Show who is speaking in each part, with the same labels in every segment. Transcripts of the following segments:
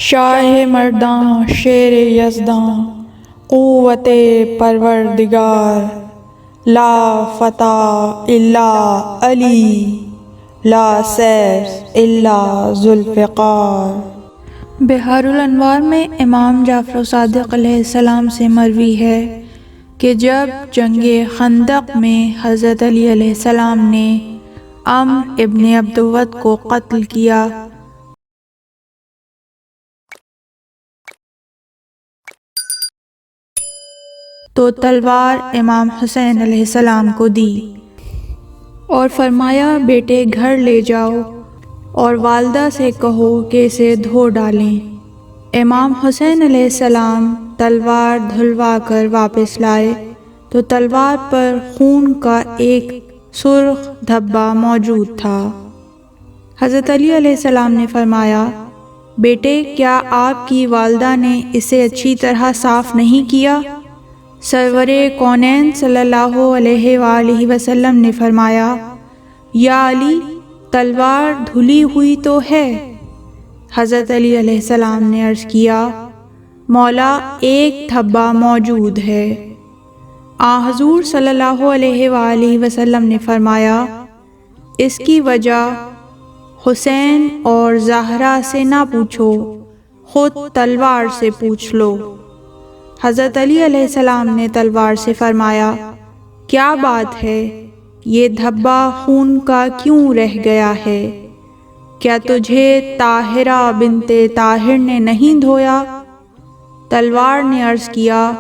Speaker 1: شاہ مرداں شیر یزداں قوت پروردگار، لا فتح الا علی، لا سیف الا ذوالفقار۔ بحار الانوار میں امام جعفر صادق علیہ السلام سے مروی ہے کہ جب جنگ خندق میں حضرت علی علیہ السلام نے عمرو ابن عبدود کو قتل کیا تو تلوار امام حسین علیہ السلام کو دی اور فرمایا بیٹے گھر لے جاؤ اور والدہ سے کہو کہ اسے دھو ڈالیں۔ امام حسین علیہ السلام تلوار دھلوا کر واپس لائے تو تلوار پر خون کا ایک سرخ دھبا موجود تھا۔ حضرت علی علیہ السلام نے فرمایا بیٹے کیا آپ کی والدہ نے اسے اچھی طرح صاف نہیں کیا؟ سرور کونین صلی اللہ علیہ وآلہ وسلم نے فرمایا یا علی تلوار دھلی ہوئی تو ہے۔ حضرت علی علیہ السلام نے عرض کیا مولا ایک دھبا موجود ہے۔ حضور صلی اللہ علیہ وآلہ وسلم نے فرمایا اس کی وجہ حسین اور زہرا سے نہ پوچھو، خود تلوار سے پوچھ لو۔ حضرت علی علیہ السلام نے تلوار سے فرمایا کیا بات ہے، یہ دھبا خون کا کیوں رہ گیا ہے؟ کیا تجھے طاہرہ بنت طاہر نے نہیں دھویا؟ تلوار نے عرض کیا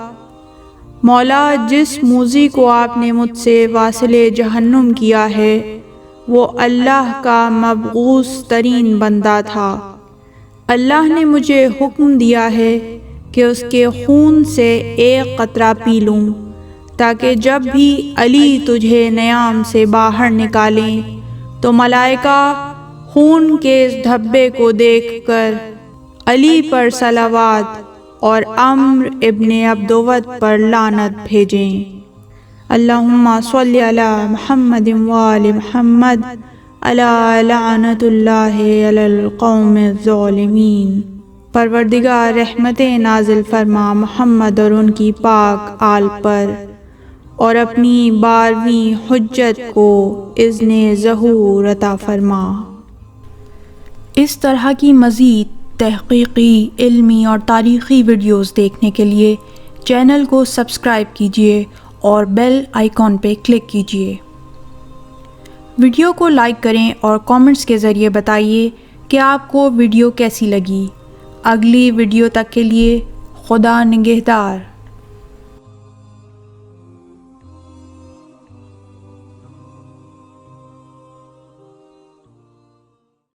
Speaker 1: مولا جس موذی کو آپ نے مجھ سے واصل جہنم کیا ہے وہ اللہ کا مبغوث ترین بندہ تھا۔ اللہ نے مجھے حکم دیا ہے کہ اس کے خون سے ایک قطرہ پی لوں تاکہ جب بھی علی تجھے نیام سے باہر نکالیں تو ملائکہ خون کے اس دھبے کو دیکھ کر علی پر صلوات اور عمرو ابن عبدود پر لعنت بھیجیں۔ اللہم صلی علی محمد وآل محمد الا لعنت اللہ علی القوم الظالمین۔ پروردگار رحمتیں نازل فرما محمد اور ان کی پاک آل پر، اور اپنی 12ویں حجت کو اذن ظہور عطا فرما۔ اس طرح کی مزید تحقیقی، علمی اور تاریخی ویڈیوز دیکھنے کے لیے چینل کو سبسکرائب کیجیے اور بیل آئیکن پہ کلک کیجیے۔ ویڈیو کو لائک کریں اور کامنٹس کے ذریعے بتائیے کہ آپ کو ویڈیو کیسی لگی۔ اگلی ویڈیو تک کے لیے خدا نگہدار۔